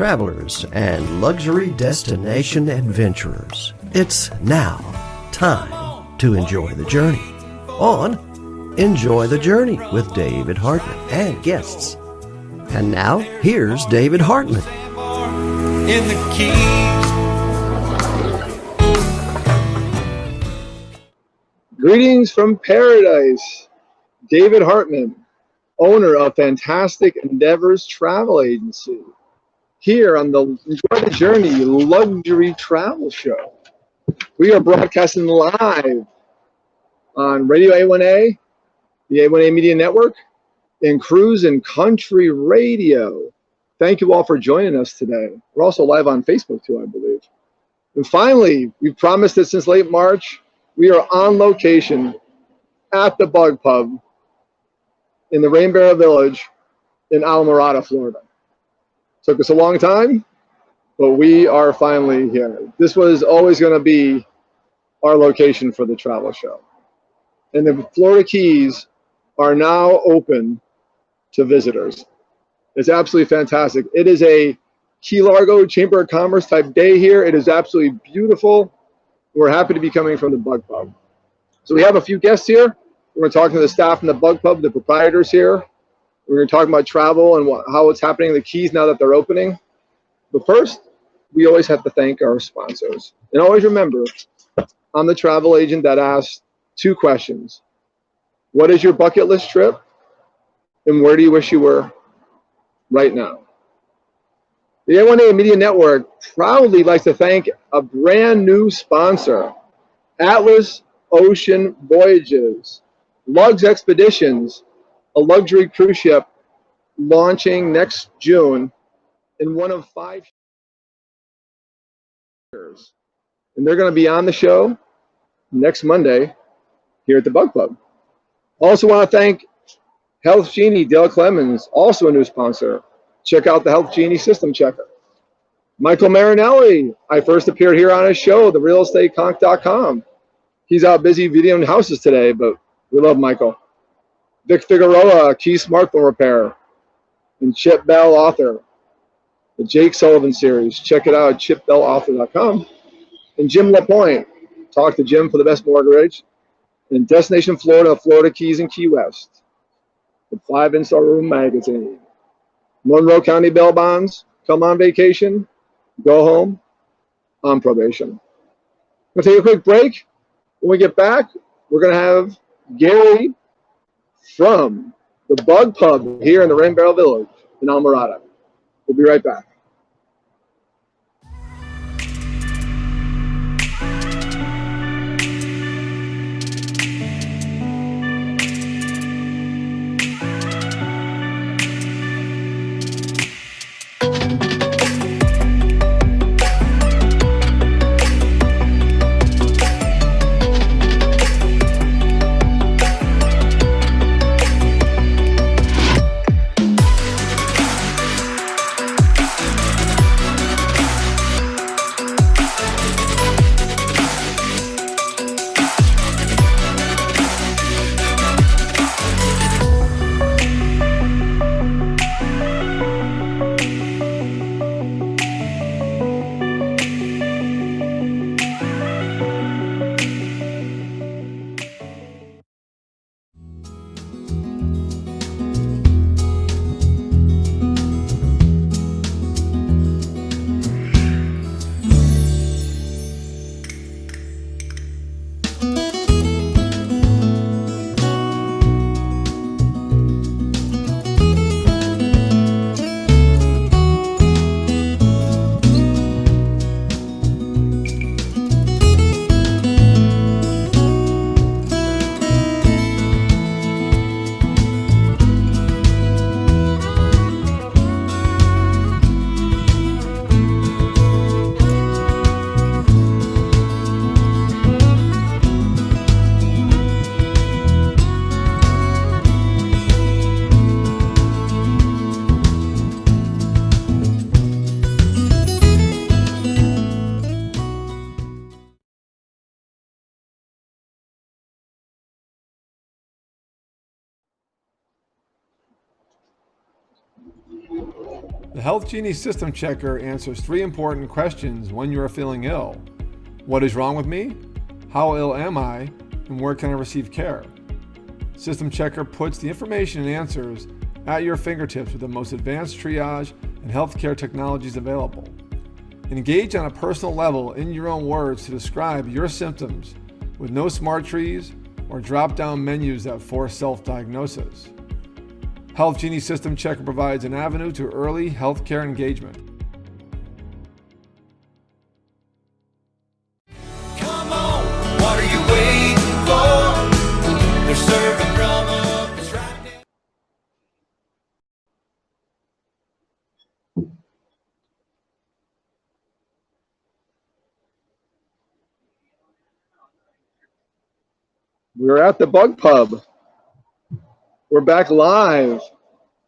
travelers, and luxury destination adventurers. It's now time to enjoy the journey on Enjoy the Journey with David Hartman and guests. And now, here's David Hartman. In the Keys. Greetings from paradise. David Hartman, owner of Fantastic Endeavors Travel Agency, here on the Enjoy the Journey Luxury Travel Show. We are broadcasting live on Radio A1A, the A1A Media Network, and Cruise and Country Radio. Thank you all for joining us today. We're also live on Facebook too, I believe. And finally, we've promised it since late March. We are on location at the Bug Pub in the Rain Barrel Village in Islamorada, Florida. Took us a long time, but we are finally here. This was always going to be our location for the travel show. And the Florida Keys are now open to visitors. It's absolutely fantastic. It is a Key Largo Chamber of Commerce type day here. It is absolutely beautiful. We're happy to be coming from the Bug Pub. So we have a few guests here. We're going to talk to the staff in the Bug Pub, the proprietors here. We're going to talk about travel and how it's happening in the Keys now that they're opening. But first, we always have to thank our sponsors. And always remember, I'm the travel agent that asks two questions. What is your bucket list trip? And where do you wish you were right now? The A1A Media Network proudly likes to thank a brand new sponsor, Atlas Ocean Voyages, Lugs Expeditions, a luxury cruise ship launching next June in one of 5 years. And they're going to be on the show next Monday here at the Bug Pub. Also want to thank Health Genie, Dale Clemens, also a new sponsor. Check out the Health Genie System Checker. Michael Marinelli, I first appeared here on his show, therealestateconk.com. He's out busy videoing houses today, but we love Michael. Vic Figueroa, Key Smartphone Repair, and Chip Bell, author. The Jake Sullivan series. Check it out at chipbellauthor.com. And Jim LaPointe, talk to Jim for the best mortgage. And Destination Florida, Florida Keys and Key West. The 5 Install Room Magazine. Monroe County Bail Bonds, come on vacation, go home on probation. We'll take a quick break. When we get back, we're going to have Gary from the Bug Pub here in the Rain Barrel Village in Islamorada. We'll be right back. The Health Genie System Checker answers 3 important questions when you are feeling ill. What is wrong with me? How ill am I? And where can I receive care? System Checker puts the information and answers at your fingertips with the most advanced triage and healthcare technologies available. Engage on a personal level in your own words to describe your symptoms with no smart trees or drop-down menus that force self-diagnosis. Health Genie System Checker provides an avenue to early healthcare engagement. Come on, what are you waiting for? They're serving rum up, it's right there. We're at the Bug Pub. We're back live.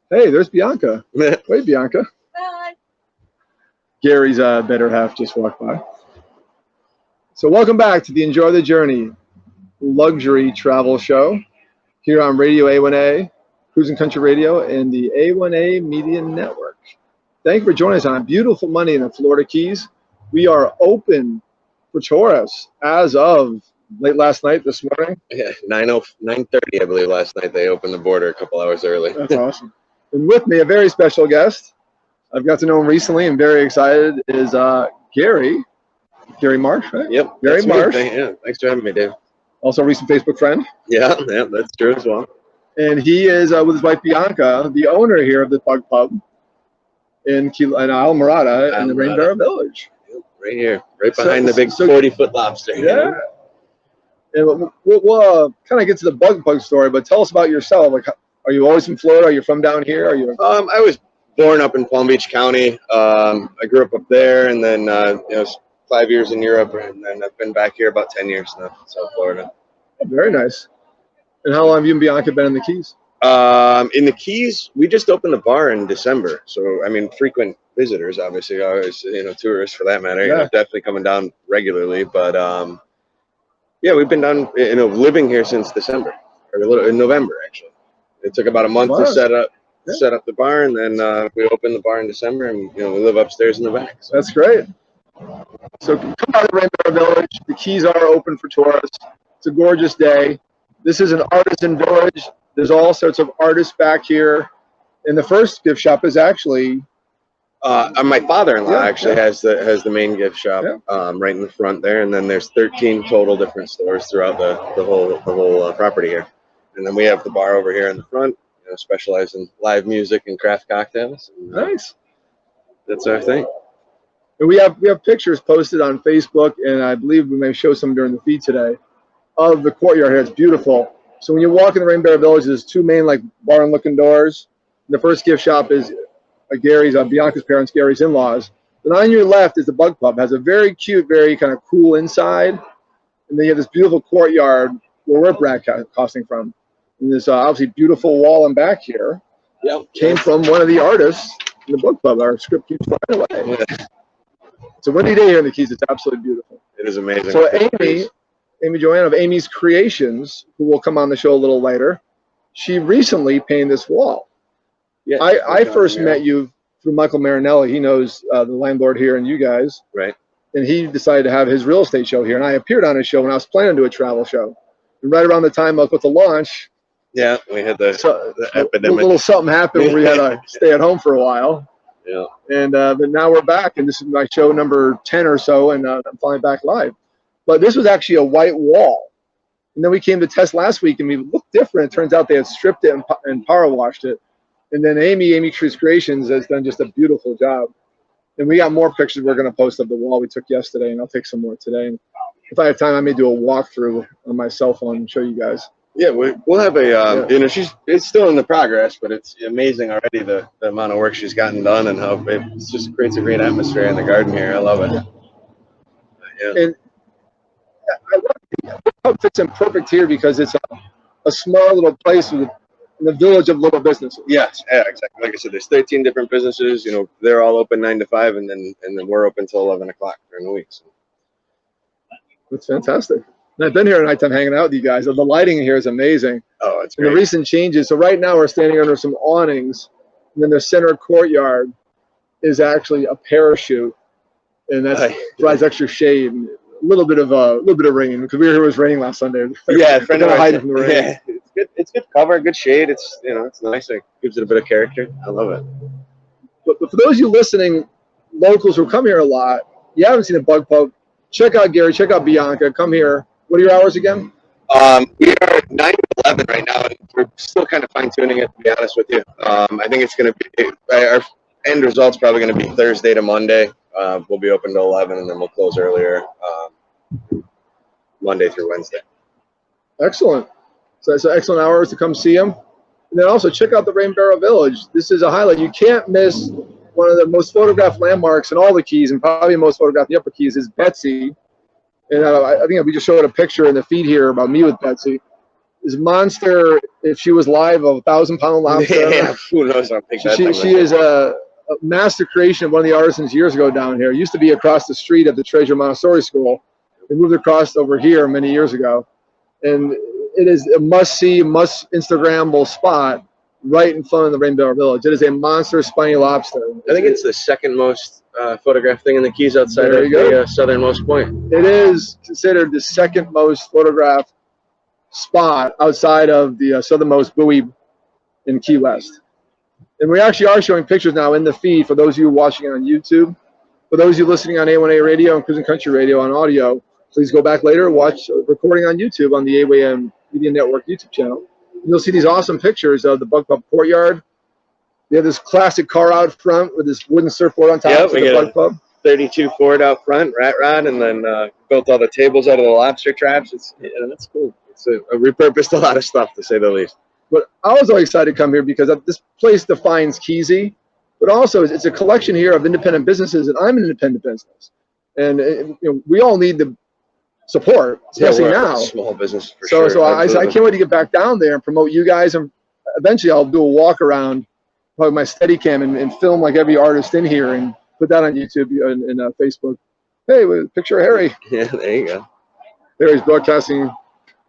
Hey, there's Bianca. Wait, Bianca. Hi. Gary's better half just walked by. So welcome back to the Enjoy the Journey luxury travel show here on Radio A1A, Cruising Country Radio, and the A1A Media Network. Thank you for joining us on a beautiful Monday in the Florida Keys. We are open for tourists as of late last night, this morning. Yeah, 9:30, I believe, last night. They opened the border a couple hours early. That's awesome. And with me, a very special guest. I've got to know him recently and very excited is Gary Marsh, right? Yep. Gary that's me. Marsh. Yeah, thanks for having me, Dave. Also a recent Facebook friend. Yeah, that's true as well. And he is with his wife Bianca, the owner here of the Bug Pub in Islamorada in the Rain Barrel Village. Yep, right here, right behind the big 40-foot lobster. Yeah. And we'll kind of get to the bug story, but tell us about yourself. Like, are you always in Florida? Are you from down here? Are you? I was born up in Palm Beach County. I grew up there, and then 5 years in Europe, and then I've been back here about 10 years now, South Florida. Very nice. And how long have you and Bianca been in the Keys? In the Keys, we just opened the bar in December. So, I mean, frequent visitors, obviously, always, tourists for that matter, definitely coming down regularly. But, yeah, we've been down, living here since December, or in November, actually. It took about a month to set up the bar, and then we opened the bar in December, and, we live upstairs in the back. So. That's great. So come out to Rain Barrel Village. The Keys are open for tourists. It's a gorgeous day. This is an artisan village. There's all sorts of artists back here. And the first gift shop is actually my father-in-law has the main gift shop right in the front there, and then there's 13 total different stores throughout the whole property here. And then we have the bar over here in the front, specialize in live music and craft cocktails. And, nice. That's our thing. And we have pictures posted on Facebook, and I believe we may show some during the feed today of the courtyard here. It's beautiful. So when you walk in the Rain Barrel Village, there's 2 main barn-looking doors. And the first gift shop is Bianca's parents, Gary's in-laws. Then on your left is the Bug Pub. It has a very cute, very kind of cool inside. And then you have this beautiful courtyard where we're broadcasting from. And this obviously beautiful wall in back here came from one of the artists in the Bug Pub. Our script keeps flying away. It's a windy day here in the Keys. It's absolutely beautiful. It is amazing. So Amy Joanne of Amy's Creations, who will come on the show a little later, she recently painted this wall. Yeah, I first met you through Michael Marinelli. He knows the landlord here and you guys. Right. And he decided to have his real estate show here. And I appeared on his show when I was planning to do a travel show. And right around the time with the launch. Yeah, we had the epidemic. A little something happened where we had to stay at home for a while. Yeah. And but now we're back, and this is my show number 10 or so, and I'm finally back live. But this was actually a white wall. And then we came to test last week, and we looked different. It turns out they had stripped it and power washed it. And then Amy Creations has done just a beautiful job. And we got more pictures we're going to post of the wall we took yesterday, and I'll take some more today. And if I have time, I may do a walkthrough on my cell phone and show you guys. Yeah, we'll have a, it's still in the progress, but it's amazing already the amount of work she's gotten done and how it just creates a great atmosphere in the garden here. I love it. Yeah. And I love how it fits in perfect here because it's a small little place in the village of little businesses. Yes, yeah, exactly. Like I said, there's 13 different businesses. They're all open 9 to 5, and then we're open till 11 o'clock during the week. So. That's fantastic. And I've been here at nighttime hanging out with you guys. The lighting here is amazing. Oh, it's great. And the recent changes. So right now we're standing under some awnings, and then the center courtyard is actually a parachute, and that provides extra shade and a little bit of rain because we were here, it was raining last Sunday. Yeah, friend of hide mine. it from the rain. Yeah, it's good. It's good cover, good shade. It's it's nice. It gives it a bit of character. I love it. But for those of you listening, locals who come here a lot, you haven't seen a Bug Pub, check out Gary, check out Bianca. Come here. What are your hours again? We are 9 to 11 right now, and we're still kind of fine tuning it. To be honest with you, I think it's going to be our end result's probably going to be Thursday to Monday. We'll be open to 11, and then we'll close earlier Monday through Wednesday. Excellent. So excellent hours to come see them. And then also check out the Rain Barrel Village. This is a highlight. You can't miss one of the most photographed landmarks in all the Keys, and probably most photographed in the Upper Keys, is Betsy. And I think we just showed a picture in the feed here about me with Betsy. This monster, if she was live, a 1,000-pound lobster. Yeah, who knows? I think She is a master creation of one of the artisans years ago down here. It used to be across the street at the Treasure Montessori School. They moved across over here many years ago. And it is a must-see, must-Instagrammable spot right in front of the Rain Barrel Village. It is a monster spiny lobster. I think it's the second most photographed thing in the Keys outside of the southernmost point. It is considered the second most photographed spot outside of the southernmost buoy in Key West. And we actually are showing pictures now in the feed for those of you watching on YouTube. For those of you listening on A1A Radio and Cruising Country Radio on audio, please go back later and watch a recording on YouTube on the AWM Media Network YouTube channel. You'll see these awesome pictures of the Bug Pub courtyard. They have this classic car out front with this wooden surfboard on top of the Bug Pub. 32 Ford out front, rat rod, and then built all the tables out of the lobster traps. That's cool. It's repurposed a lot of stuff, to say the least. But I was always excited to come here because this place defines Keysy, but also it's a collection here of independent businesses, and I'm an independent business. And we all need the support, especially now. Small business for sure. So I can't wait to get back down there and promote you guys, and eventually I'll do a walk around, probably my Steadicam, and film like every artist in here and put that on YouTube and Facebook. Hey, with a picture of Harry. Yeah, there you go. Harry's broadcasting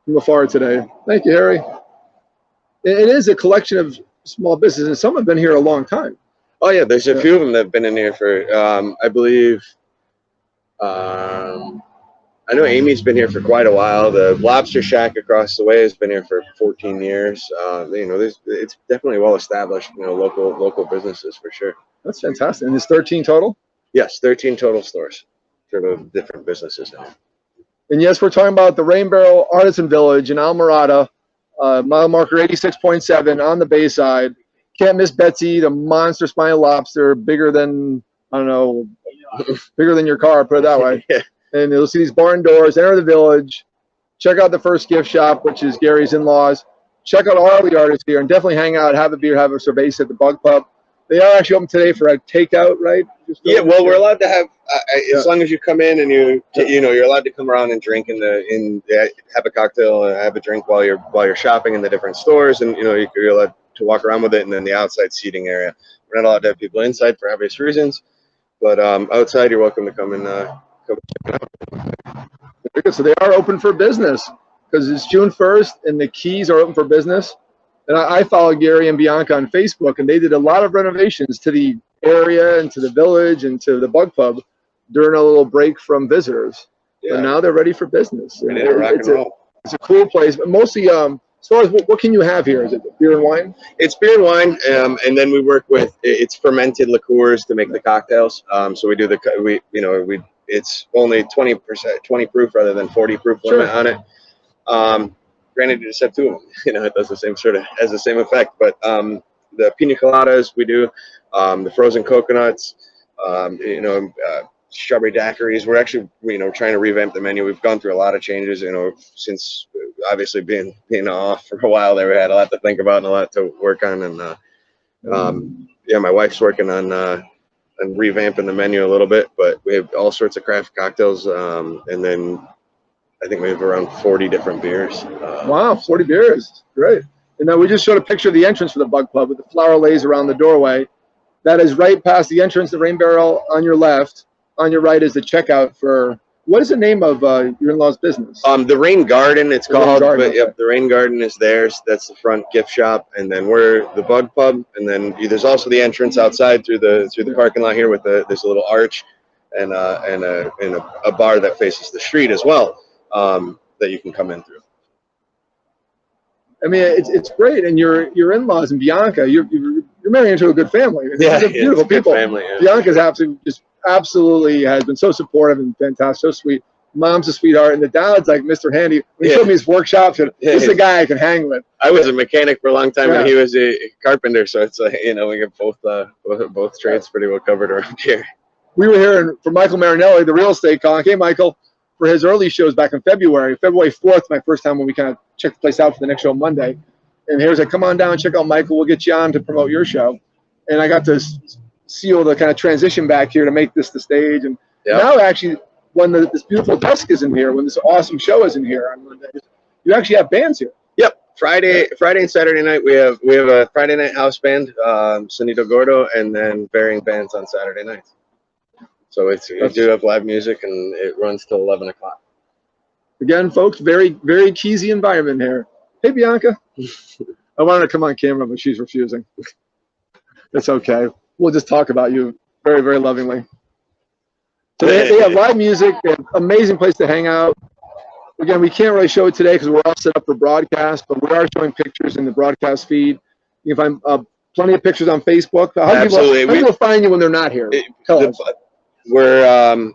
from afar today. Thank you, Harry. It is a collection of small businesses, and some have been here a long time. Oh yeah, there's a few of them that have been in here for, I believe. I know Amy's been here for quite a while. The Lobster Shack across the way has been here for 14 years. It's definitely well established. Local businesses for sure. That's fantastic. And there's 13 total? Yes, 13 total stores for the different businesses in here. And yes, we're talking about the Rain Barrel Artisan Village in Islamorada, mile marker 86.7 on the Bayside. Can't miss Betsy, the monster spiny lobster, bigger than, I don't know, bigger than your car, put it that way. Yeah. And you'll see these barn doors, enter the village, check out the first gift shop, which is Gary's in-laws. Check out all the artists here, and definitely hang out, have a beer, have a cerveza at the Bug Pub. They are actually open today for a takeout, right? Yeah, well, we're allowed to have, as long as you come in and you're allowed to come around and drink have a cocktail and have a drink while you're shopping in the different stores, and you're allowed to walk around with it, and then the outside seating area. We're not allowed to have people inside for obvious reasons, but outside you're welcome to come and come check it out. So they are open for business because it's June 1st and the Keys are open for business. And I follow Gary and Bianca on Facebook, and they did a lot of renovations to the area and to the village and to the Bug Pub during a little break from visitors. Yeah. And now they're ready for business. And it's a cool place, but mostly as far as what can you have here? Is it beer and wine? It's beer and wine, and then we work with it's fermented liqueurs to make the cocktails. So we do it's only 20 proof rather than 40 proof limit on it. Granted, you just have two of them. It does the same has the same effect. But the pina coladas we do, the frozen coconuts, strawberry daiquiris. We're actually trying to revamp the menu. We've gone through a lot of changes. Since obviously being off for a while there, we had a lot to think about and a lot to work on. And my wife's working on revamping the menu a little bit. But we have all sorts of craft cocktails, and then I think we have around 40 different beers. Wow, 40 beers. Great. And now we just showed a picture of the entrance for the Bug Pub with the flower lays around the doorway. That is right past the entrance, the Rain Barrel on your left. On your right is the checkout for What is the name of your in-laws' business? The Rain Garden, it's The Rain called. Garden, But yep, the Rain Garden is theirs. That's the front gift shop, and then we're the Bug Pub, and then there's also the entrance outside through the parking lot here with there's a little arch, and a bar that faces the street as well, that you can come in through. I mean, it's great, and your in-laws and Bianca, you're marrying into a good family. Yeah, They're beautiful it's a good people. family, yeah. Bianca's absolutely has been so supportive and fantastic, so sweet. Mom's a sweetheart, and the dad's like Mr. Handy. When he showed me his workshop, this is a guy I can hang with. I was a mechanic for a long time, and he was a carpenter, so it's like, we get both trades pretty well covered around here. We were here for Michael Marinelli, the real estate con. Hey, Michael, for his early shows back in February. February 4th, my first time when we kind of checked the place out for the next show on Monday. And he was like, come on down, check out Michael. We'll get you on to promote your show. And I got to seal the kind of transition back here to make this the stage. And now, actually, when this beautiful desk is in here, when this awesome show is in here on Monday, you actually have bands here. Yep. Friday and Saturday night we have a Friday night house band, Sonido Gordo, and then varying bands on Saturday nights. So we do have live music, and it runs till 11 o'clock. Again, folks, very, very cheesy environment here. Hey, Bianca. I wanted to come on camera, but she's refusing. It's okay. We'll just talk about you very, very lovingly. So they have live music, they have amazing place to hang out. Again, we can't really show it today because we're all set up for broadcast, but we are showing pictures in the broadcast feed. You can find plenty of pictures on Facebook. How do people find you when they're not here? Tell us. We're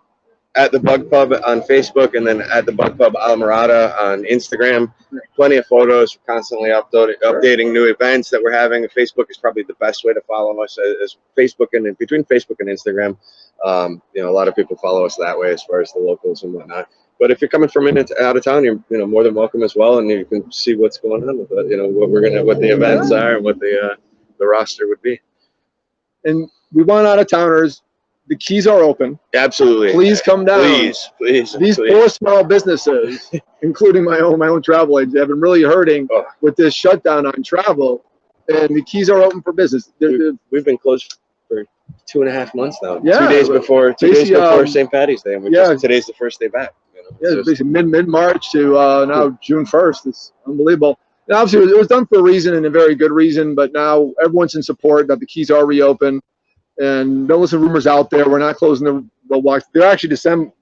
at the Bug Pub on Facebook, and then at the Bug Pub Islamorada on Instagram. Plenty of photos. We're constantly updating new events that we're having. Facebook is probably the best way to follow us, as Facebook and between Facebook and Instagram. A lot of people follow us that way as far as the locals and whatnot. But if you're coming from out of town, you're more than welcome as well, and you can see what's going on with it. What the events are, and what the roster would be. And we want out of towners. The keys are open. Absolutely. Please come down. Please. These poor small businesses, including my own travel agent, have been really hurting with this shutdown on travel, and the keys are open for business. We've been closed for 2.5 months now. Yeah, 2 days before St. Patty's Day. And today's the first day back. Basically mid-March to now June 1st. It's unbelievable. And obviously, it was done for a reason, and a very good reason. But now everyone's in support that the keys are reopened. And don't listen to rumors out there. We're not closing the watch. They're actually dismantled.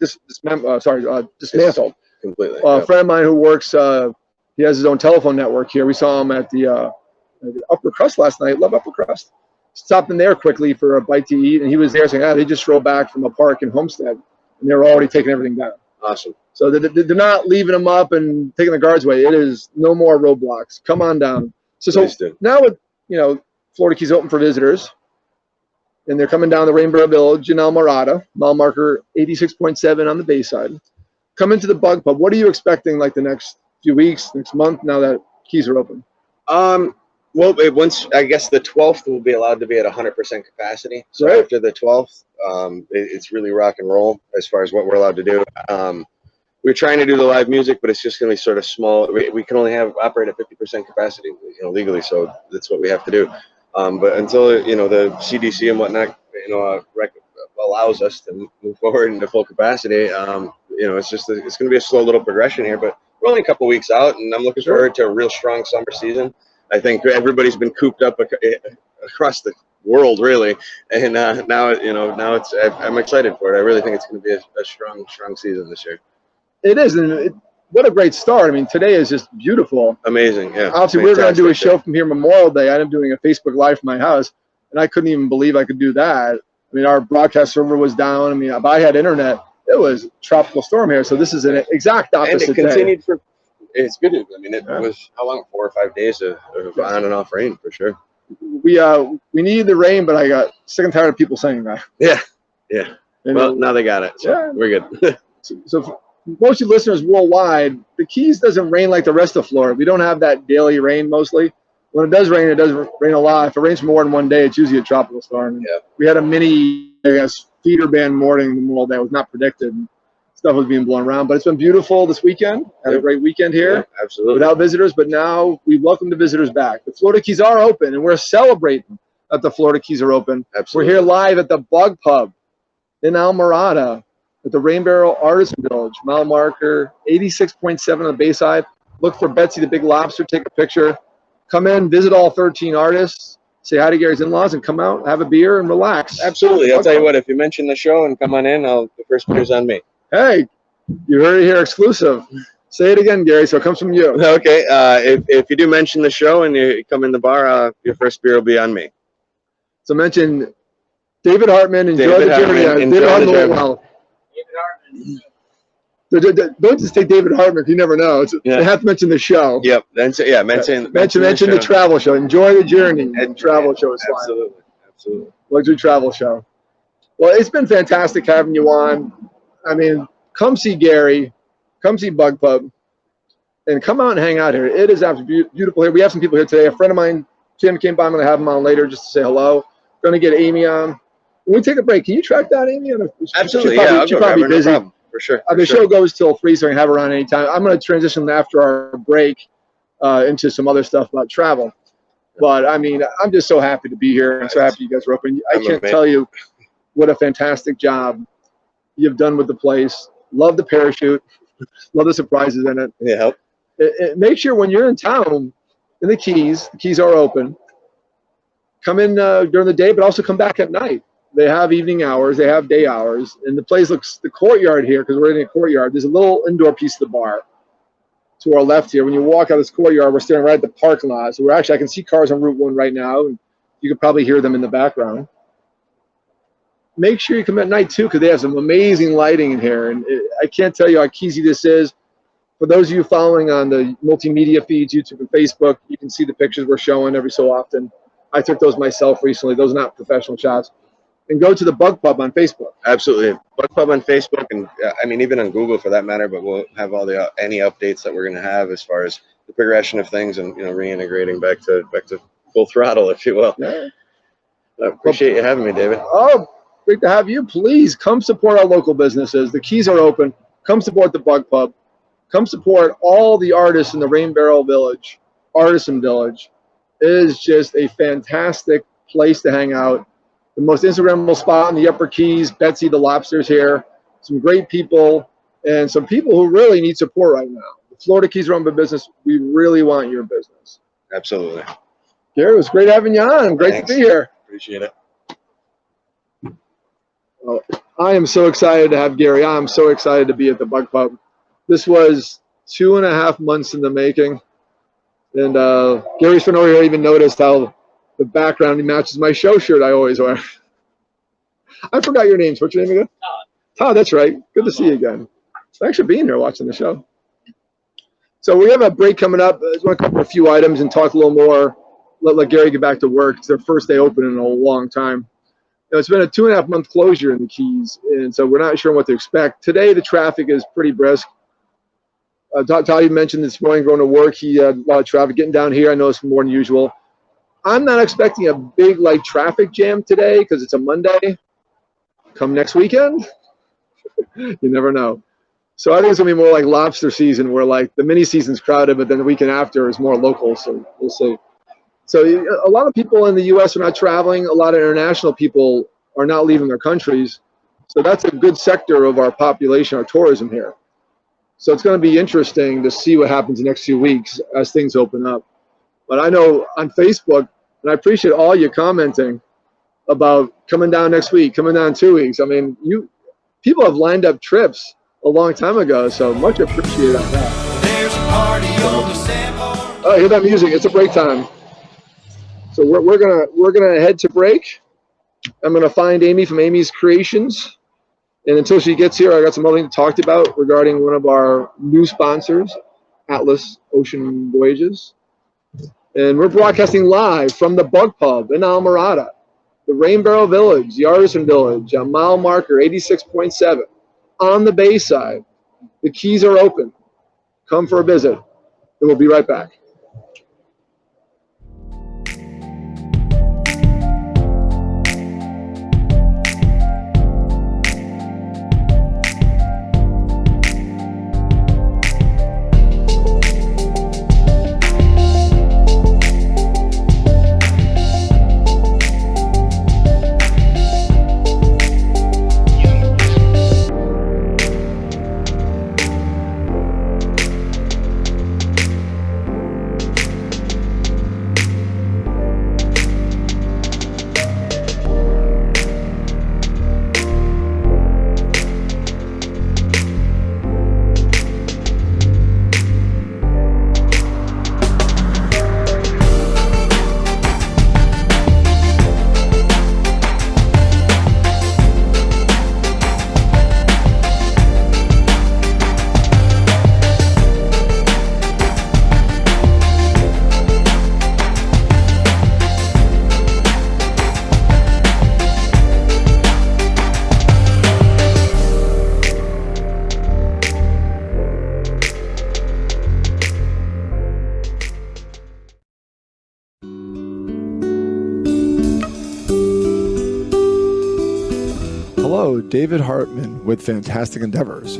Completely. A friend of mine who works, he has his own telephone network here. We saw him at the Upper Crust last night. Love Upper Crust. Stopped in there quickly for a bite to eat, and he was there saying, they just drove back from a park in Homestead, and they were already taking everything down. Awesome. So they're not leaving them up and taking the guards away. It is no more roadblocks. Come on down. So now with Florida Keys open for visitors. And they're coming down the Rainbow Village in Islamorada, mile marker 86.7 on the Bayside. Come into the Bug Pub. What are you expecting like the next few weeks, next month, now that keys are open? Well, once, I guess the 12th will be allowed to be at 100% capacity. So after the 12th, it's really rock and roll as far as what we're allowed to do. We're trying to do the live music, but it's just going to be sort of small. We can only operate at 50% capacity, legally. So that's what we have to do. But until the CDC and whatnot allows us to move forward into full capacity, it's going to be a slow little progression here. But we're only a couple weeks out, and I'm looking forward to a real strong summer season. I think everybody's been cooped up across the world, really, and now it's. I'm excited for it. I really think it's going to be a strong season this year. It is, and what a great start. I mean, today is just beautiful. Amazing, yeah. Obviously, we were going to do a show from here Memorial Day. I ended up doing a Facebook Live from my house, and I couldn't even believe I could do that. I mean, our broadcast server was down. I mean, if I had internet, it was a tropical storm here. So this is an exact opposite day. And it continued for, it's good. I mean, it was, how long? 4 or 5 days of on and off rain, for sure. We needed the rain, but I got sick and tired of people saying that. Yeah. And well, now they got it, so we're good. So most of you listeners worldwide, the Keys doesn't rain like the rest of Florida. We don't have that daily rain mostly. When it does rain a lot. If it rains for more than one day, it's usually a tropical storm. Yeah. We had a mini, feeder band morning Memorial Day. It was not predicted. Stuff was being blown around, but it's been beautiful this weekend. Had a great weekend here. Yeah, absolutely. Without visitors, but now we welcome the visitors back. The Florida Keys are open, and we're celebrating that the Florida Keys are open. Absolutely. We're here live at the Bug Pub in Islamorada. at the Rain Barrel Artisan Village, mile marker 86.7 on the Bayside. Look for Betsy the Big Lobster, take a picture. Come in, visit all 13 artists, say hi to Gary's in-laws, and come out, have a beer, and relax. Absolutely. I'll tell you what, if you mention the show and come on in, the first beer's on me. Hey, you heard it here exclusive. Say it again, Gary, so it comes from you. Okay. If you do mention the show and you come in the bar, your first beer will be on me. So mention David Hartman, enjoy David the journey. Hartman, enjoy David the Hartman, journey. well. Don't just take David Hartman, you never know. Yeah. You have to mention the show. Yep. Mention the travel show. Enjoy the journey. And travel show is fine. Absolutely. Luxury travel show. Well, it's been fantastic having you on. I mean, come see Gary, come see Bug Pub, and come out and hang out here. It is absolutely beautiful here. We have some people here today. A friend of mine, Tim, came by. I'm going to have him on later just to say hello. Going to get Amy on. When we take a break, can you track down Amy? Absolutely. She's probably busy. No problem. For sure. The show goes till 3, so I can have her on anytime. I'm going to transition after our break into some other stuff about travel. But, I mean, I'm just so happy to be here. I'm so happy you guys are open. I can't tell you what a fantastic job you've done with the place. Love the parachute. Love the surprises in it. Yeah. Make sure when you're in town, in the Keys are open. Come in during the day, but also come back at night. They have evening hours, they have day hours, and the place looks, the courtyard here, because we're in a courtyard, there's a little indoor piece of the bar to our left here. When you walk out of this courtyard, we're staring right at the parking lot. So I can see cars on Route 1 right now, and you can probably hear them in the background. Make sure you come at night too, because they have some amazing lighting in here, and I can't tell you how cheesy this is. For those of you following on the multimedia feeds, YouTube and Facebook, you can see the pictures we're showing every so often. I took those myself recently. Those are not professional shots. And go to the Bug Pub on Facebook. Absolutely, Bug Pub on Facebook, and I mean even on Google for that matter. But we'll have all the any updates that we're going to have as far as the progression of things, and reintegrating back to full throttle, if you will. Yeah. I appreciate you having me, David. Oh, great to have you. Please come support our local businesses. The Keys are open. Come support the Bug Pub. Come support all the artists in the Rain Barrel Village, Artisan Village. It is just a fantastic place to hang out. The most Instagrammable spot in the Upper Keys. Betsy the Lobster's here. Some great people and some people who really need support right now. The Florida Keys run the business. We really want your business. Absolutely. Gary, it was great having you on. Great Thanks. to be here. Appreciate it. Well, I am so excited to have Gary. I'm so excited to be at the Bug Pub. This was 2.5 months in the making. And Gary's friend over here even noticed how the background matches my show shirt I always wear. I forgot your names. What's your name again? Todd, that's right. Good to see you again. Thanks for being here watching the show. So we have a break coming up. I just want to cover a few items and talk a little more. Let Gary get back to work. It's their first day open in a long time. It's been a 2.5 month closure in the Keys, and so we're not sure what to expect. Today, the traffic is pretty brisk. Todd, you mentioned this morning going to work. He had a lot of traffic getting down here. I know it's more than usual. I'm not expecting a big traffic jam today because it's a Monday. Come next weekend, you never know. So I think it's gonna be more like lobster season, where the mini season's crowded, but then the weekend after is more local. So we'll see. So a lot of people in the U.S. are not traveling. A lot of international people are not leaving their countries. So that's a good sector of our population, our tourism here. So it's going to be interesting to see what happens the next few weeks as things open up. But I know on Facebook, and I appreciate all you commenting about coming down next week, coming down in 2 weeks. I mean, people have lined up trips a long time ago, so much appreciated on that. There's a party on the Sam. Oh, hear that music? It's a break time. So we're gonna head to break. I'm gonna find Amy from Amy's Creations. And until she gets here, I got some other things to talk to you about regarding one of our new sponsors, Atlas Ocean Voyages. And we're broadcasting live from the Bug Pub in Islamorada, the Rain Barrel Village, the Artisan Village, on mile marker 86.7 on the Bayside. The Keys are open. Come for a visit. And we'll be right back. David Hartman with Fantastic Endeavors.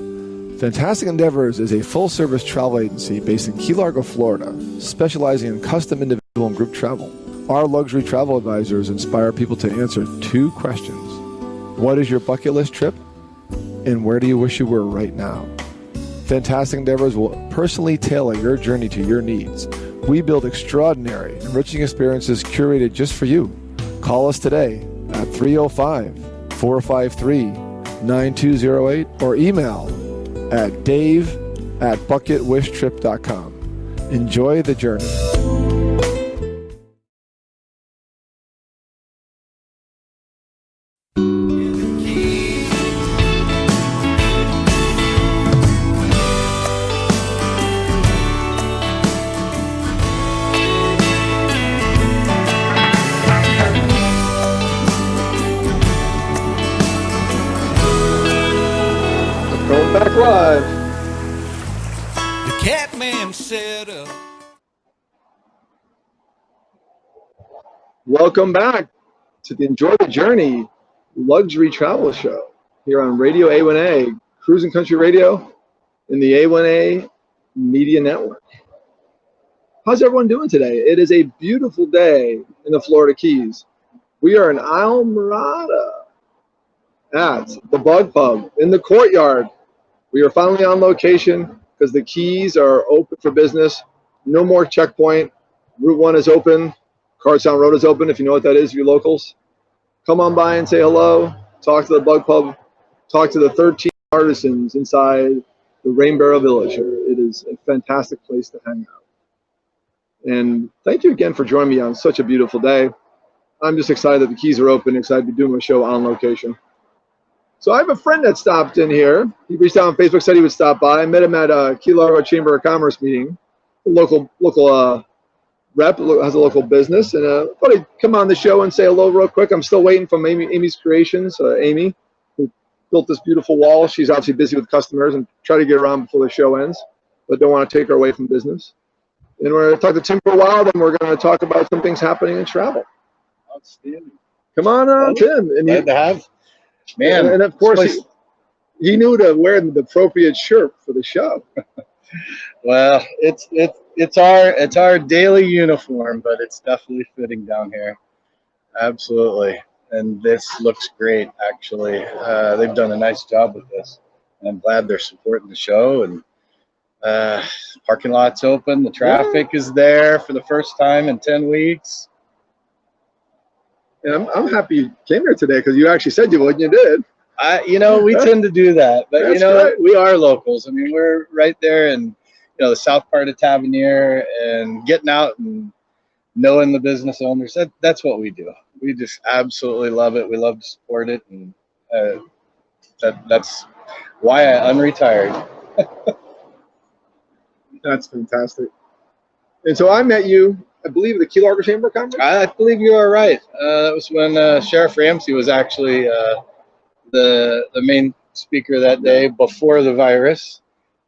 Fantastic Endeavors is a full-service travel agency based in Key Largo, Florida, specializing in custom individual and group travel. Our luxury travel advisors inspire people to answer 2 questions. What is your bucket list trip? And where do you wish you were right now? Fantastic Endeavors will personally tailor your journey to your needs. We build extraordinary, enriching experiences curated just for you. Call us today at 305-453-9208 or email at dave@bucketwishtrip.com. Enjoy the journey. Going back live. The Catman set up. Welcome back to the Enjoy the Journey luxury travel show here on Radio A1A, Cruising Country Radio, in the A1A Media Network. How's everyone doing today? It is a beautiful day in the Florida Keys. We are in Islamorada at the Bug Pub in the courtyard. We are finally on location because the Keys are open for business. No more checkpoint. Route 1 is open. Cardstown Road is open, if you know what that is, you locals. Come on by and say hello. Talk to the Bug Pub. Talk to the 13 artisans inside the Rain Barrel Village here. It is a fantastic place to hang out. And thank you again for joining me on such a beautiful day. I'm just excited that the Keys are open, excited to be doing my show on location. So I have a friend that stopped in here. He reached out on Facebook, said he would stop by. I met him at a Key Largo Chamber of Commerce meeting. A local rep has a local business, and I thought I'd come on the show and say hello real quick. I'm still waiting from Amy's Creations, Amy, who built this beautiful wall. She's obviously busy with customers and try to get around before the show ends, but don't want to take her away from business. And we're going to talk to Tim for a while, then we're going to talk about some things happening in travel. Outstanding. Come on, Tim. And Glad to have. Man, and of course, he knew to wear the appropriate shirt for the show. well, it's our daily uniform, but it's definitely fitting down here. Absolutely, and this looks great. Actually, they've done a nice job with this. I'm glad they're supporting the show, and parking lot's open. The traffic is there for the first time in 10 weeks. And I'm happy you came here today because you actually said you would, and you did. We tend to do that, but Right. we are locals. I mean, we're right there in the south part of Tavernier, and getting out and knowing the business owners. That's what we do. We just absolutely love it. We love to support it, and that's why I unretired. That's fantastic. And so I met you, I believe, at the Key Largo Chamber Conference. I believe you are right. That was when Sheriff Ramsey was actually the main speaker that day before the virus.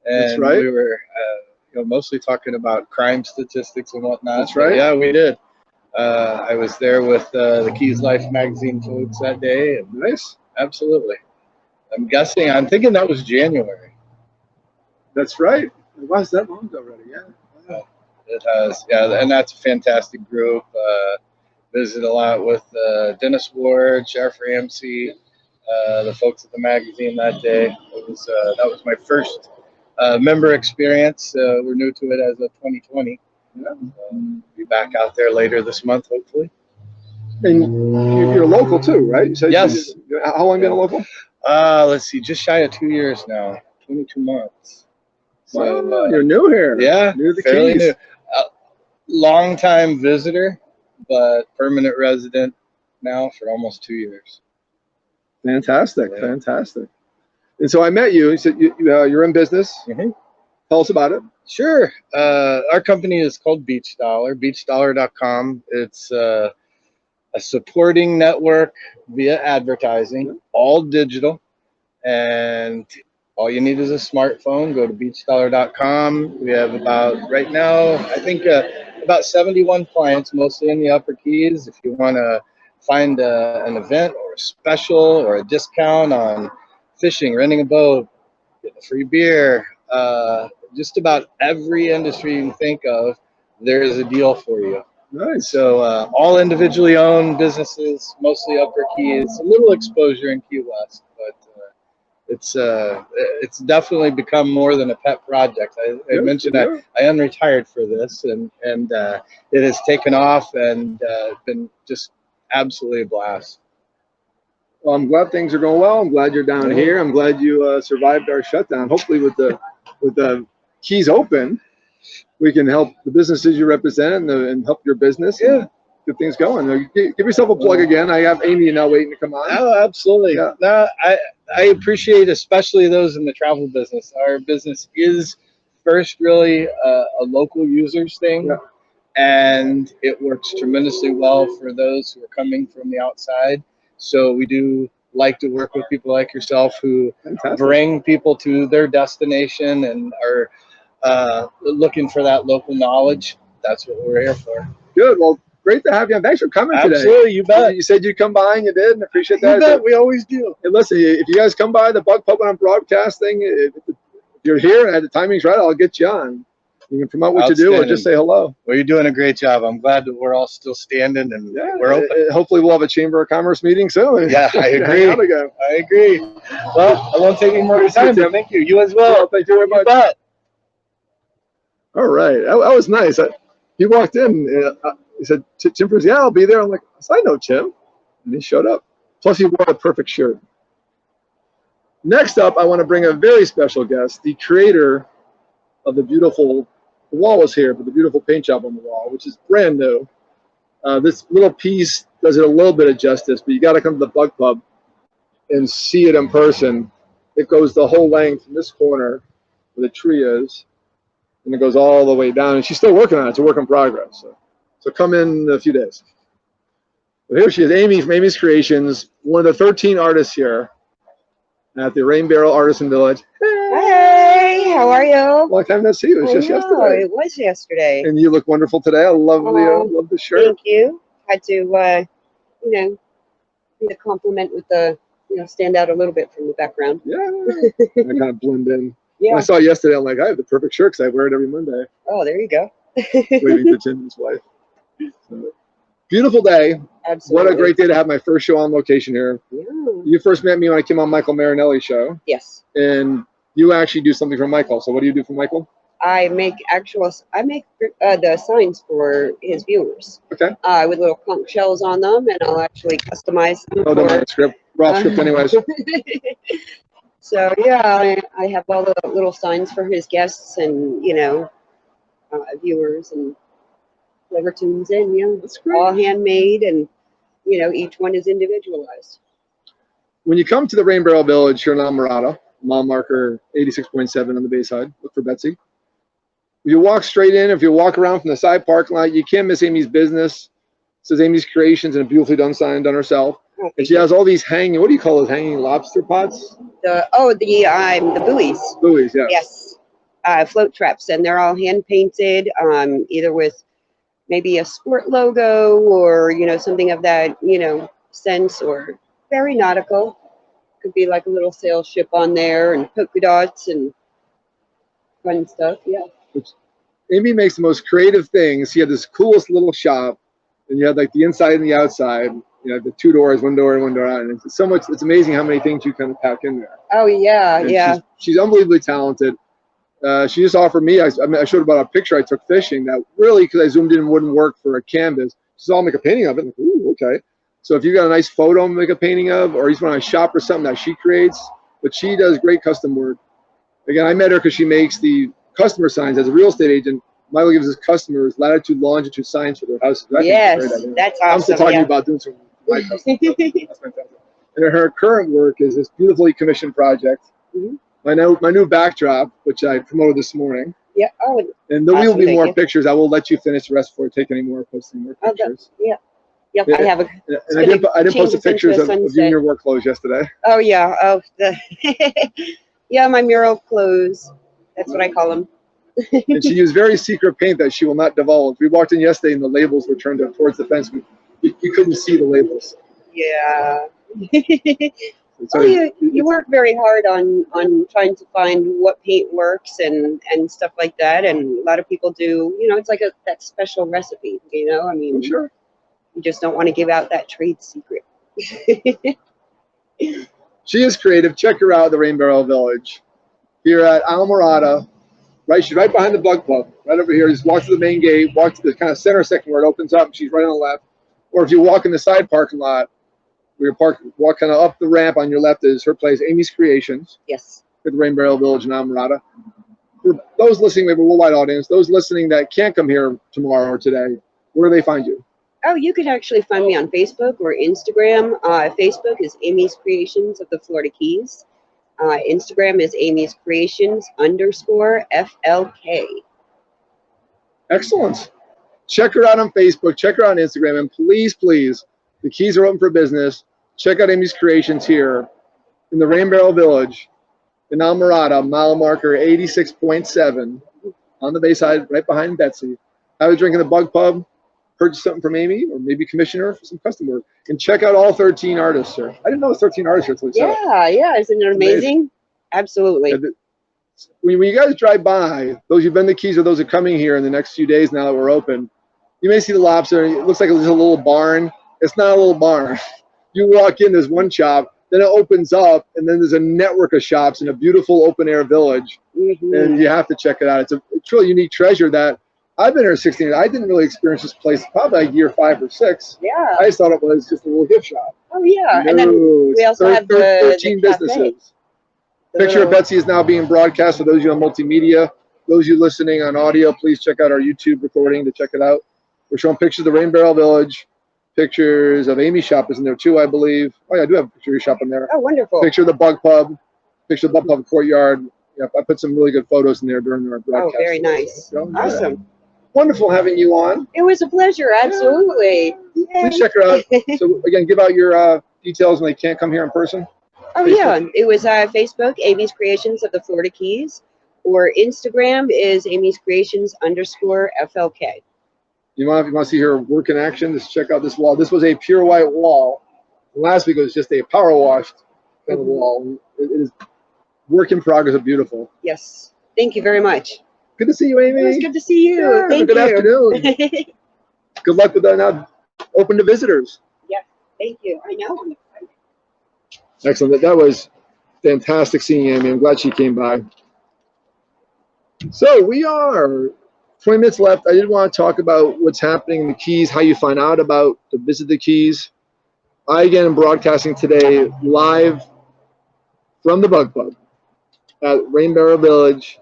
And That's right. We were mostly talking about crime statistics and whatnot. That's right. Yeah, we did. I was there with the Keys Life magazine folks that day. And Nice. absolutely. I'm thinking that was January. That's right. It was that long ago already, yeah. It has, yeah, and that's a fantastic group. Visited a lot with Dennis Ward, Sheriff Ramsey, the folks at the magazine that day. That was my first member experience. We're new to it as of 2020. Yeah. Be back out there later this month, hopefully. And you're local too, right? You said Yes. How long been a local? Let's see, just shy of 2 years now, 22 months. So, Wow, you're new here. yeah, New to the fairly Keys. new. Long-time visitor, but permanent resident now for almost 2 years. Fantastic, Yeah. fantastic. And so I met you. You said you're in business. Mhm. Tell us about it. Sure. Our company is called Beach Dollar, beachdollar.com. It's a supporting network via advertising, all digital. And all you need is a smartphone. Go to beachdollar.com. We have right now, I think about 71 clients, mostly in the Upper Keys. If you want to find an event or a special or a discount on fishing, renting a boat, getting a free beer, just about every industry you can think of, there's a deal for you. Nice. So all individually owned businesses, mostly Upper Keys, a little exposure in Key West, but it's definitely become more than a pet project. I mentioned I unretired for this, and it has taken off and been just absolutely a blast. Well, I'm glad things are going well. I'm glad you're down here. I'm glad you survived our shutdown. Hopefully, with the Keys open, we can help the businesses you represent and help your business. Yeah. Get things going. Give yourself a plug again. I have Amy now waiting to come on. Oh, absolutely. Yeah. No, I appreciate especially those in the travel business. Our business is first really a local users thing. Yeah. And it works tremendously well for those who are coming from the outside. So we do like to work with people like yourself who bring people to their destination and are looking for that local knowledge. That's what we're here for. Good. Well, great to have you. Thanks for coming today. Absolutely, you bet. You said you'd come by, and you did, and I appreciate that. You bet. We always do. Hey, listen, if you guys come by the Bug Pub when I'm broadcasting, if you're here and the timing's right, I'll get you on. You can promote what you do or just say hello. Well, you're doing a great job. I'm glad that we're all still standing and we're open. Hopefully we'll have a Chamber of Commerce meeting soon. Yeah, I agree. I agree. Well, I won't take any more of your time. Thank you. You as well. Thank you very much. You bet. All right. That was nice. He walked in. He said, Tim, yeah, I'll be there. I'm like, I know Tim. And he showed up. Plus, he wore a perfect shirt. Next up, I want to bring a very special guest, the creator of the beautiful, the wall was here, but the beautiful paint job on the wall, which is brand new. This little piece does it a little bit of justice, but you got to come to the Bug Pub and see it in person. It goes the whole length from this corner where the tree is, and it goes all the way down. And she's still working on it. It's a work in progress. So come in a few days. But here she is, Amy from Amy's Creations, one of the 13 artists here at the Rain Barrel Artisan Village. Hey, how are you? Long time no see. It was just yesterday. It was yesterday. And you look wonderful today. I love the shirt. Thank you. Had to, need a compliment with the, stand out a little bit from the background. Yeah. I kind of blend in. Yeah. When I saw it yesterday, I'm like, I have the perfect shirt because I wear it every Monday. Oh, there you go. Waiting for Tim and his wife. So, beautiful day. Absolutely. What a great day to have my first show on location here. Yeah. You first met me when I came on Michael Marinelli's show. Yes. And you actually do something for Michael. So what do you do for Michael? I make the signs for his viewers. Okay. With little conch shells on them, and I'll actually customize them. Oh, don't mind the script. Raw script anyways. So yeah, I have all the little signs for his guests and viewers and whoever tunes in. That's great. All handmade, and each one is individualized. When you come to the Rain Barrel Village here in Islamorada, mile marker 86.7 on the Bayside, look for Betsy. If you walk straight in, if you walk around from the side parking lot, you can't miss Amy's business. It says Amy's Creations and a beautifully done sign done herself. Oh, And she has all these hanging, what do you call those, hanging lobster pots? The buoys. Buoys, yeah. Yes, float traps, and they're all hand painted, either with maybe a sport logo or something of that sense, or very nautical. Could be like a little sail ship on there and polka dots and fun stuff. Yeah. Amy makes the most creative things. She had this coolest little shop, and you had like the inside and the outside. The 2 doors, 1 door, and 1 door out. And it's so much. It's amazing how many things you kind of pack in there. Oh yeah, And yeah. She's unbelievably talented. She just offered me. I showed her about a picture I took fishing that really, because I zoomed in, wouldn't work for a canvas. She said, "I'll make a painting of it." I'm like, ooh, okay. So if you got a nice photo to make a painting of, or you just want to shop for something that she creates, but she does great custom work. Again, I met her because she makes the customer signs as a real estate agent. Michael gives his customers latitude, longitude signs for their houses. Yes, that's awesome. I'm still talking about doing some my custom stuff. That's fantastic. And her current work is this beautifully commissioned project. Mm-hmm. My new backdrop, which I promoted this morning. Yeah. Oh. And there will Awesome, be more thank you. pictures. I will let you finish the rest before I take any more, post any more pictures. Yeah. Yep. Yeah, I have a. And I didn't post the change this into pictures a of you sunset. in your work clothes yesterday. Oh yeah. Oh yeah, my mural clothes. That's what I call them. And she used very secret paint that she will not divulge. We walked in yesterday and the labels were turned up towards the fence. you couldn't see the labels. Yeah. So Oh, you work very hard on trying to find what paint works and stuff like that. And a lot of people do, it's like that special recipe, I mean, I'm sure. you just don't want to give out that trade secret. She is creative. Check her out at the Rain Barrel Village here at Islamorada. Right, she's right behind the Bug Pub, right over here. Just walk to the main gate, walk to the kind of center section where it opens up, and she's right on the left. Or if you walk in the side parking lot, where you walk kind of up the ramp on your left is her place, Amy's Creations, Yes. at the Rain Barrel Village in Islamorada. For those listening, we have a worldwide audience. Those listening that can't come here tomorrow or today, where do they find you? Oh, you could actually find me on Facebook or Instagram. Facebook is Amy's Creations of the Florida Keys. Instagram is Amy's Creations _FLK. Excellent. Check her out on Facebook. Check her out on Instagram. And please, please, the keys are open for business. Check out Amy's Creations here in the Rain Barrel Village in Islamorada, mile marker 86.7 on the Bayside, right behind Betsy. I was drinking the Bug Pub, purchase something from Amy, or maybe commission her for some custom work. And check out all 13 artists here. I didn't know it was 13 artists here until we said it. Yeah, isn't it amazing? Absolutely. When you guys drive by, those who've been to Keys or those who are coming here in the next few days now that we're open, you may see the lobster. It looks like it's a little barn. It's not a little barn. You walk in, there's one shop, then it opens up, and then there's a network of shops in a beautiful open-air village. Mm-hmm. And you have to check it out. It's a truly unique treasure that I've been here 16 years. I didn't really experience this place probably like year 5 or 6. Yeah. I just thought it was just a little gift shop. Oh, yeah. No, And then we also have the 13 cafe. businesses. Picture of Betsy is now being broadcast for those of you on multimedia. Those of you listening on audio, please check out our YouTube recording to check it out. We're showing pictures of the Rain Barrel Village. Pictures of Amy's shop is in there too, I believe. Oh yeah, I do have a picture of your shop in there. Oh, wonderful. Picture of the Bug Pub. Picture of the Bug Pub courtyard. Yeah, I put some really good photos in there during our broadcast. Oh, very nice. So, Awesome. Wonderful having you on. It was a pleasure. Absolutely. Please check her out. So again, give out your details when they can't come here in person. Oh, yeah. It was Facebook, Amy's Creations of the Florida Keys, or Instagram is Amy's Creations _FLK. If you want to see her work in action, just check out this wall. This was a pure white wall. Last week it was just a power washed kind of wall. It is work in progress of beautiful. Yes. Thank you very much. Good to see you, Amy. It was good to see you. Yeah, Thank good you. afternoon. Good luck with that now. Open to visitors. Yeah. Thank you. I know. Excellent. That was fantastic seeing Amy. I'm glad she came by. So we are 20 minutes left. I did want to talk about what's happening in the Keys, how you find out about to visit the Keys. I, again, am broadcasting today live from the Bug Pub at Rain Barrel Village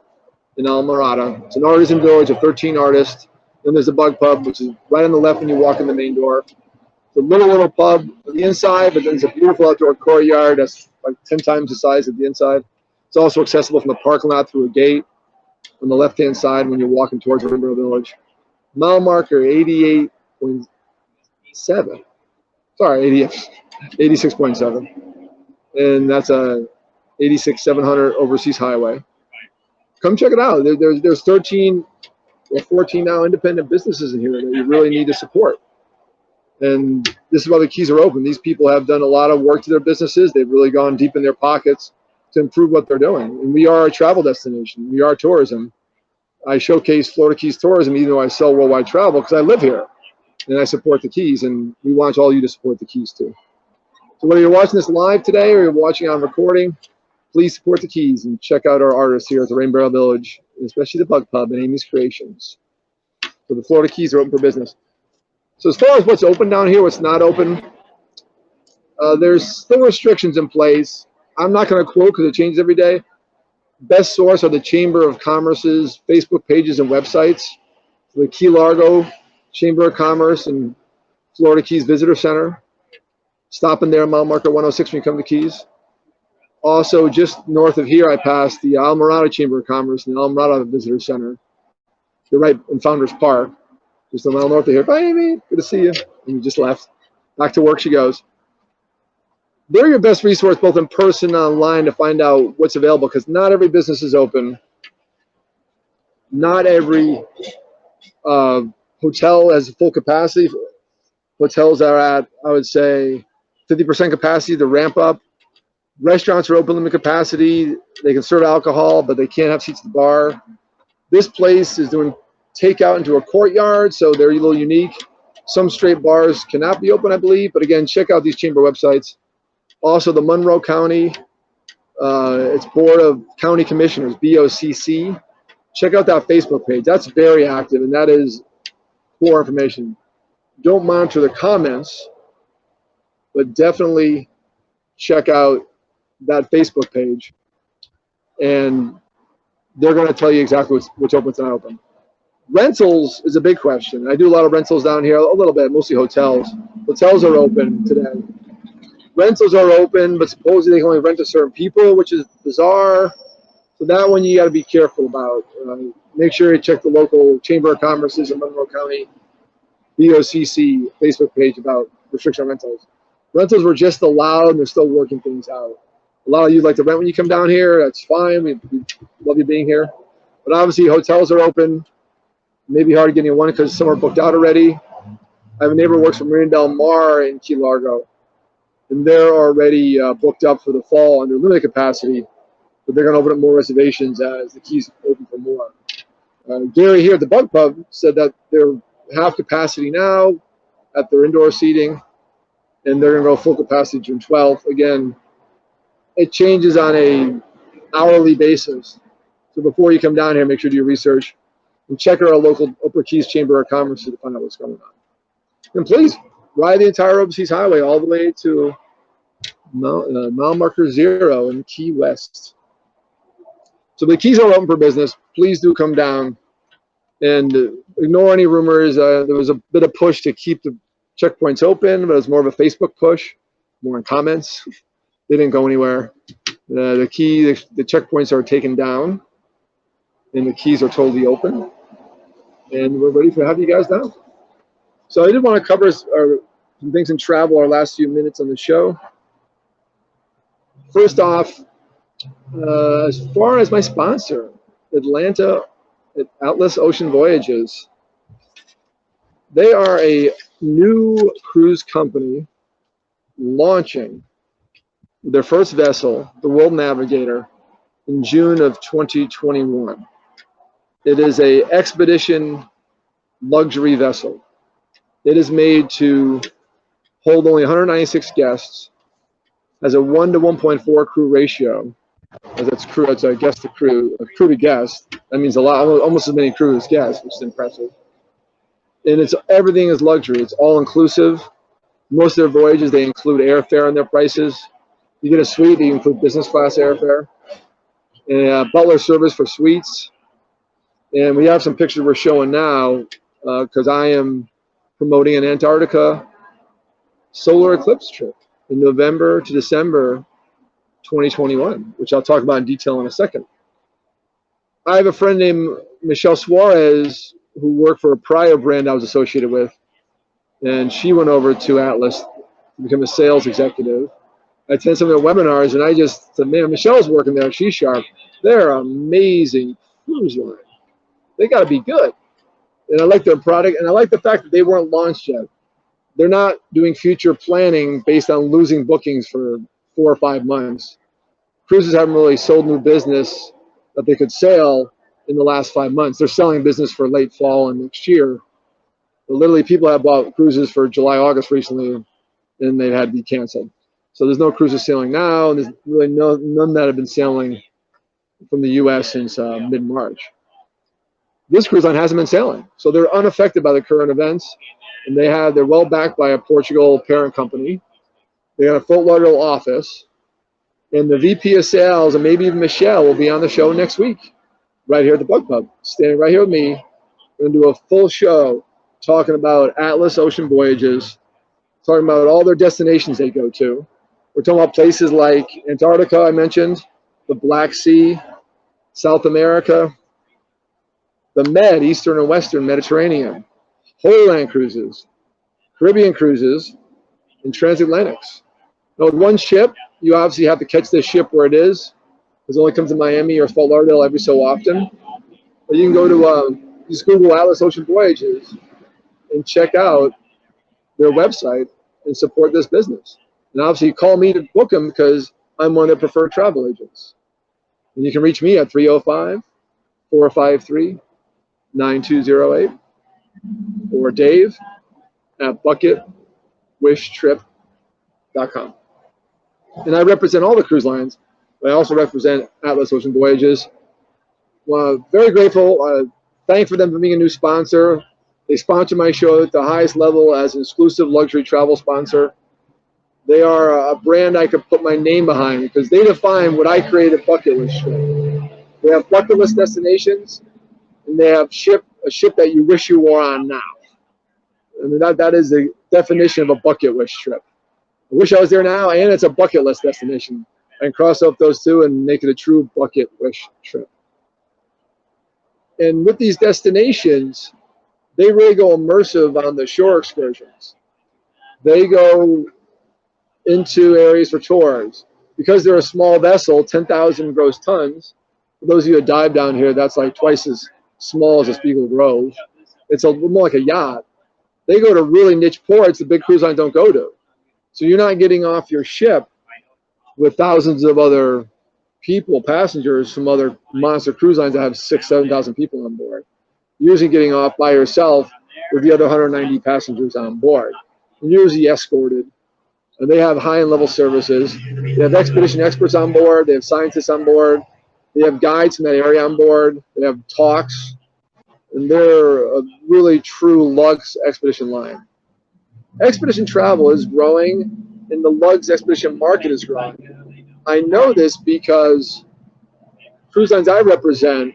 in Islamorada. It's an artisan village of 13 artists. Then there's the Bug Pub, which is right on the left when you walk in the main door. It's a little pub on the inside, but then it's a beautiful outdoor courtyard that's like 10 times the size of the inside. It's also accessible from the parking lot through a gate on the left-hand side when you're walking towards Rain Barrel Village. Mile marker 88.7. Sorry, 86.7. And that's a 86-700 Overseas Highway. Come check it out. There's 13 or 14 now independent businesses in here that you really need to support. And this is why the Keys are open. These people have done a lot of work to their businesses. They've really gone deep in their pockets to improve what they're doing. And we are a travel destination. We are tourism. I showcase Florida Keys tourism even though I sell worldwide travel because I live here and I support the Keys, and we want all you to support the Keys too. So whether you're watching this live today or you're watching on recording, please support the Keys and check out our artists here at the Rain Barrel Village, especially the Bug Pub and Amy's Creations. So the Florida Keys are open for business. So as far as what's open down here, what's not open, there's still restrictions in place. I'm not going to quote because it changes every day. Best source are the Chamber of Commerce's Facebook pages and websites. The Key Largo Chamber of Commerce and Florida Keys Visitor Center. Stop in there, mile marker 106 when you come to Keys. Also, just north of here, I passed the Islamorada Chamber of Commerce and the Islamorada Visitor Center. They're right in Founders Park. Just a mile north of here. Bye, Amy. Good to see you. And we just left. Back to work she goes. They're your best resource, both in person and online, to find out what's available, because not every business is open. Not every hotel has full capacity. Hotels are at, I would say, 50% capacity to ramp up. Restaurants are open limit capacity. They can serve alcohol, but they can't have seats at the bar. This place is doing takeout into a courtyard, so they're a little unique. Some straight bars cannot be open, I believe, but again, check out these chamber websites. Also, the Monroe County, it's Board of County Commissioners, BOCC. Check out that Facebook page. That's very active, and that is core information. Don't monitor the comments, but definitely check out that Facebook page, and they're going to tell you exactly what's open, what's not open. Rentals is a big question. I do a lot of rentals down here, a little bit, mostly hotels. Hotels are open today. Rentals are open, but supposedly they can only rent to certain people, which is bizarre. So that one you got to be careful about. Make sure you check the local Chamber of Commerce's in Monroe County BOCC Facebook page about restriction on rentals. Rentals were just allowed, and they're still working things out. A lot of you like to rent when you come down here. That's fine. We love you being here. But obviously, hotels are open. Maybe hard getting one because some are booked out already. I have a neighbor who works for Marina Del Mar in Key Largo, and they're already booked up for the fall under limited capacity, but they're going to open up more reservations as the Keys open for more. Gary here at the Bug Pub said that they're half capacity now at their indoor seating, and they're going to go full capacity June 12th. Again, it changes on a hourly basis. So before you come down here, make sure to do your research and check our local Upper Keys Chamber of Commerce to find out what's going on. And please ride the entire Overseas Highway all the way to mile marker 0 in Key West. So the Keys are open for business. Please do come down and ignore any rumors. There was a bit of push to keep the checkpoints open, but it was more of a Facebook push, more in comments. They didn't go anywhere. The checkpoints are taken down, and the Keys are totally open. And we're ready to have you guys down. So I did want to cover some things in travel our last few minutes on the show. First off, as far as my sponsor, Atlanta Atlas Ocean Voyages, they are a new cruise company launching their first vessel, the World Navigator, in June of 2021. It is a expedition luxury vessel. It is made to hold only 196 guests, has a 1 to 1.4 crew ratio. That's crew. That's a guest to crew, a crew to guest. That means a lot, almost as many crew as guests, which is impressive. And everything is luxury. It's all inclusive. Most of their voyages, they include airfare in their prices. You get a suite, you include business class airfare, and butler service for suites. And we have some pictures we're showing now because I am promoting an Antarctica solar eclipse trip in November to December 2021, which I'll talk about in detail in a second. I have a friend named Michelle Suarez who worked for a prior brand I was associated with, and she went over to Atlas to become a sales executive. I attended some of their webinars, and I just said, man, Michelle's working there. She's sharp. They're amazing cruise line. They got to be good. And I like their product, and I like the fact that they weren't launched yet. They're not doing future planning based on losing bookings for 4 or 5 months. Cruises haven't really sold new business that they could sell in the last 5 months. They're selling business for late fall and next year. But literally, people have bought cruises for July, August recently, and they've had to be canceled. So there's no cruises sailing now, and there's really none that have been sailing from the U.S. since mid-March. This cruise line hasn't been sailing, so they're unaffected by the current events, and they're well backed by a Portugal parent company. They got a Fort Lauderdale office, and the VP of sales, and maybe even Michelle, will be on the show next week, right here at the Bug Pub, standing right here with me. We're gonna do a full show talking about Atlas Ocean Voyages, talking about all their destinations they go to. We're talking about places like Antarctica, I mentioned, the Black Sea, South America, the Eastern and Western Mediterranean, Holy Land cruises, Caribbean cruises, and transatlantics. Now, with one ship, you obviously have to catch this ship where it is, because it only comes to Miami or Fort Lauderdale every so often. But you can go to just Google Atlas Ocean Voyages and check out their website and support this business. And obviously, call me to book them because I'm one of their preferred travel agents. And you can reach me at 305-453-9208 or Dave at bucketwishtrip.com. And I represent all the cruise lines, but I also represent Atlas Ocean Voyages. Very grateful. Thankful for them for being a new sponsor. They sponsor my show at the highest level as an exclusive luxury travel sponsor. They are a brand I could put my name behind because they define what I created bucket list trip. They have bucket list destinations, and they have a ship that you wish you were on now. I mean, that is the definition of a bucket list trip. I wish I was there now, and it's a bucket list destination. I can cross off those two and make it a true bucket wish trip. And with these destinations, they really go immersive on the shore excursions. They go into areas for tours. Because they're a small vessel, 10,000 gross tons. For those of you that dive down here, that's like twice as small as a Spiegel Grove. It's more like a yacht. They go to really niche ports the big cruise lines don't go to. So you're not getting off your ship with thousands of other people, passengers from other monster cruise lines that have 6,000 to 7,000 people on board. You're usually getting off by yourself with the other 190 passengers on board. And you're usually escorted. And they have high-end level services. They have expedition experts on board. They have scientists on board. They have guides from that area on board. They have talks. And they're a really true luxe expedition line. Expedition travel is growing, and the luxe expedition market is growing. I know this because cruise lines I represent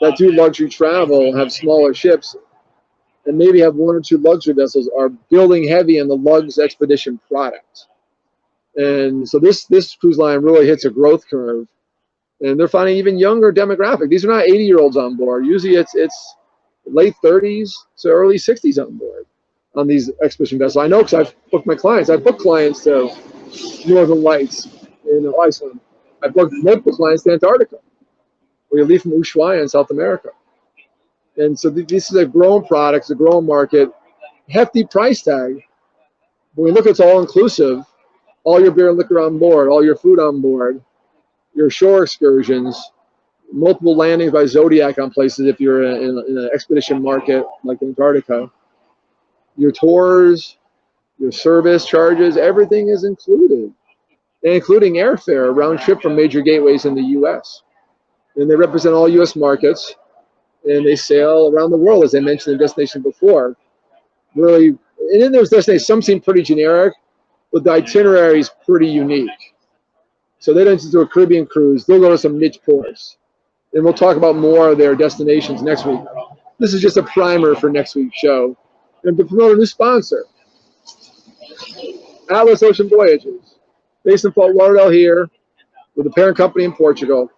that do luxury travel have smaller ships and maybe have one or two luxury vessels are building heavy on the luxe expedition product. And so this cruise line really hits a growth curve, and they're finding even younger demographic. These are not 80-year-olds on board. Usually it's late 30s to early 60s on board on these expedition vessels. I know because I've booked my clients. I've booked clients to Northern Lights in Iceland. I've booked multiple clients to Antarctica, where you leave from Ushuaia in South America. And so this is a growing product, it's a growing market, hefty price tag. When we look at it's all inclusive, all your beer and liquor on board, all your food on board, your shore excursions, multiple landings by Zodiac on places if you're in an expedition market like Antarctica, your tours, your service charges, everything is included, including airfare round trip from major gateways in the U.S. And they represent all U.S. markets, and they sail around the world, as I mentioned in destination before. Really, and in those destinations, some seem pretty generic, but the itinerary is pretty unique. So they don't just do a Caribbean cruise; they'll go to some niche ports, and we'll talk about more of their destinations next week. This is just a primer for next week's show, and to promote a new sponsor, Atlas Ocean Voyages, based in Fort Lauderdale here, with a parent company in Portugal,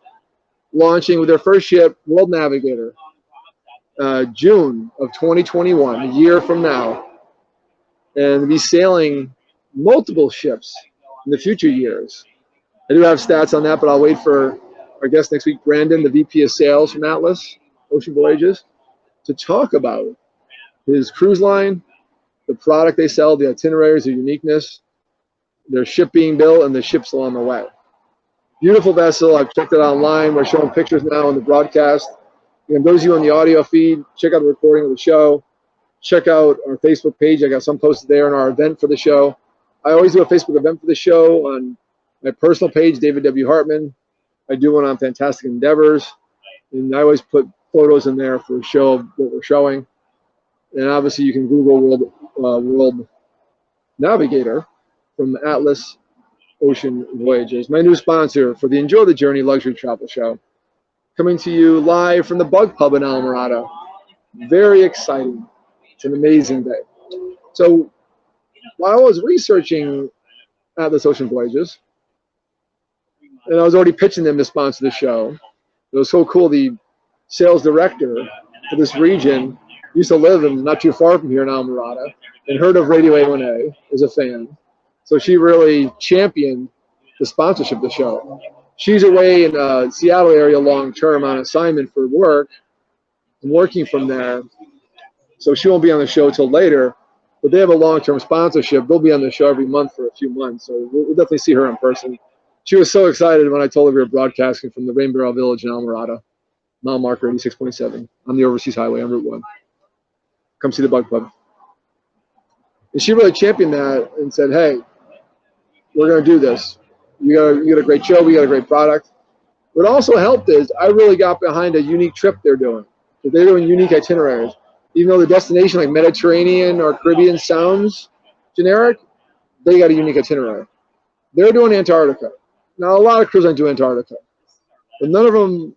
launching with their first ship, World Navigator, June of 2021, a year from now, and they'll be sailing multiple ships in the future years. I do have stats on that, but I'll wait for our guest next week, Brandon, the VP of Sales from Atlas Ocean Voyages, to talk about his cruise line, the product they sell, the itineraries, the uniqueness, their ship being built, and the ships along the way. Beautiful vessel. I've checked it online. We're showing pictures now in the broadcast. And those of you on the audio feed, check out the recording of the show. Check out our Facebook page. I got some posted there in our event for the show. I always do a Facebook event for the show on my personal page, David W. Hartman. I do one on Fantastic Endeavors. And I always put photos in there for the show of what we're showing. And obviously you can Google World Navigator from Atlas Ocean Voyages, my new sponsor for the Enjoy the Journey Luxury Travel Show, coming to you live from the Bug Pub in Islamorada. Very exciting. It's an amazing day. So while I was researching Atlas Ocean Voyages, and I was already pitching them to sponsor the show, it was so cool. The sales director for this region used to live not too far from here in Islamorada and heard of Radio A1A, is a fan. So she really championed the sponsorship of the show. She's away in the Seattle area long-term on assignment for work and working from there. So she won't be on the show till later. but they have a long-term sponsorship. They'll be on the show every month for a few months, so we'll definitely see her in person. She was so excited when I told her we were broadcasting from the Rain Barrel Village in Islamorada, mile marker 86.7 on the Overseas Highway on Route 1. Come see the Bug Club. And she really championed that and said, hey, we're going to do this. You got a great show. We got a great product. What also helped is I really got behind a unique trip they're doing. They're doing unique itineraries. Even though the destination like Mediterranean or Caribbean sounds generic, they got a unique itinerary. They're doing Antarctica. Now, a lot of crews aren't doing Antarctica. But none of them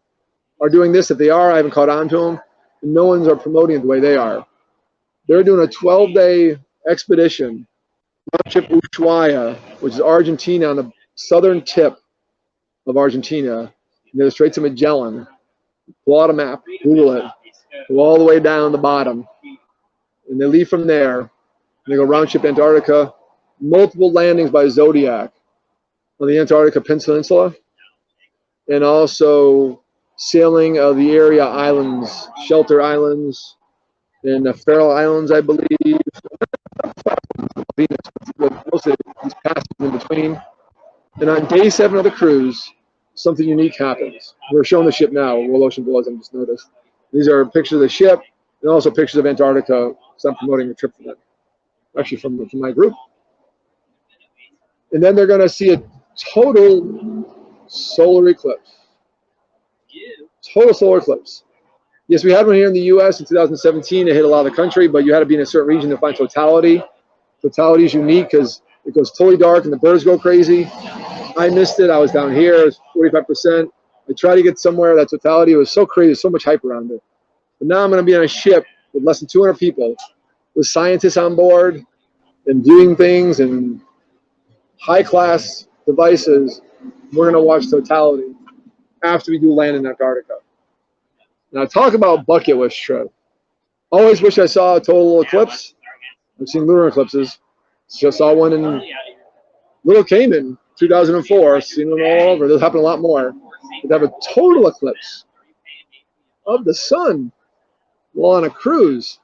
are doing this. If they are, I haven't caught on to them. And no one's are promoting it the way they are. They're doing a 12-day expedition, round trip Ushuaia, which is Argentina on the southern tip of Argentina. And they're straight to Magellan. Pull out a map, Google it, go all the way down the bottom. And they leave from there. And they go round trip Antarctica, multiple landings by Zodiac on the Antarctica Peninsula, and also sailing of the area islands, Shelter Islands, and the Faroe Islands, I believe. Most of these passages in between. And on day 7 of the cruise, something unique happens. We're showing the ship now, Royal Ocean Blues, I just noticed. These are pictures of the ship and also pictures of Antarctica, because I'm promoting a trip for them, actually from my group. And then they're going to see a total solar eclipse. Total solar eclipse. Yes, we had one here in the U.S. in 2017. It hit a lot of the country, but you had to be in a certain region to find totality. Totality is unique because it goes totally dark and the birds go crazy. I missed it. I was down here. It was 45%. I tried to get somewhere. That totality was so crazy, so much hype around it. But now I'm going to be on a ship with less than 200 people, with scientists on board and viewing things and high-class devices. We're going to watch totality after we do land in Antarctica. Now, talk about bucket wish trip. Always wish I saw a total eclipse. I've seen lunar eclipses. Just saw one in Little Cayman, 2004. Seen them all over. They'll happen a lot more. But to have a total eclipse of the sun while on a cruise,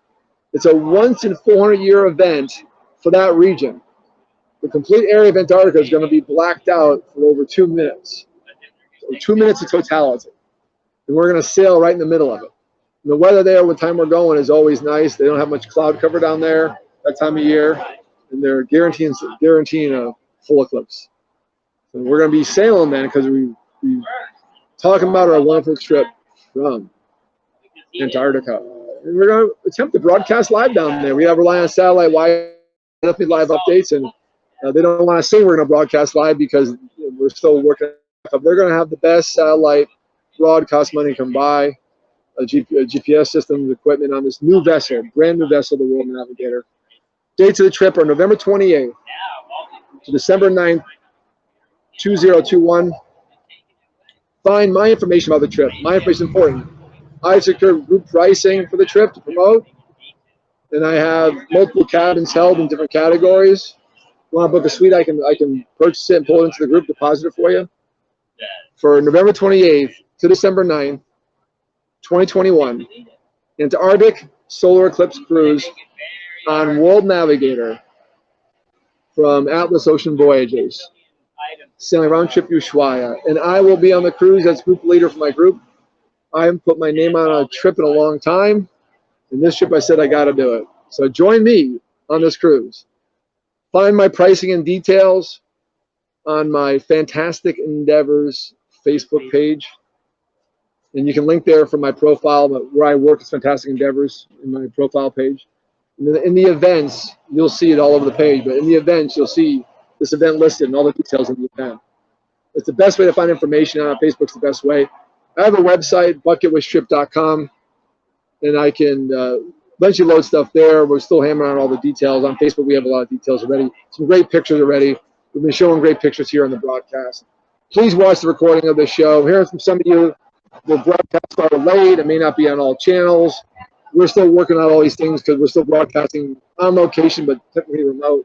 it's a once in 400-year event for that region. The complete area of Antarctica is going to be blacked out for over 2 minutes. So 2 minutes of totality. And we're going to sail right in the middle of it. And the weather there, what time we're going, is always nice. They don't have much cloud cover down there that time of year. And they're guaranteeing a full eclipse. So we're going to be sailing then because we talking about our wonderful trip from Antarctica. And we're going to attempt to broadcast live down there. We have rely on satellite definitely live updates, and they don't want to say we're going to broadcast live because we're still working. They're going to have the best satellite broadcast money can buy, a GPS system, equipment on this new vessel, brand new vessel, the World Navigator. Dates of the trip are November 28th to December 9th, 2021. Find my information about the trip. My information is important. I secure group pricing for the trip to promote, and I have multiple cabins held in different categories. Want to book a suite? I can purchase it and pull it into the group, deposit it for you. For November 28th to December 9th, 2021, Antarctic Solar Eclipse Cruise on World Navigator from Atlas Ocean Voyages, sailing round trip Ushuaia. And I will be on the cruise as group leader for my group. I haven't put my name on a trip in a long time. And this trip I said I got to do it. So join me on this cruise. Find my pricing and details on my Fantastic Endeavors Facebook page. And you can link there from my profile, but where I work is Fantastic Endeavors in my profile page. And in the events, you'll see it all over the page, but in the events, you'll see this event listed and all the details of the event. It's the best way to find information on Facebook's the best way. I have a website, bucketwishtrip.com, and I can let you load stuff there. We're still hammering on all the details. On Facebook, we have a lot of details already. Some great pictures already. We've been showing great pictures here on the broadcast. Please watch the recording of the show. Hearing from some of you, the broadcast started late. It may not be on all channels. We're still working on all these things because we're still broadcasting on location, but technically remote.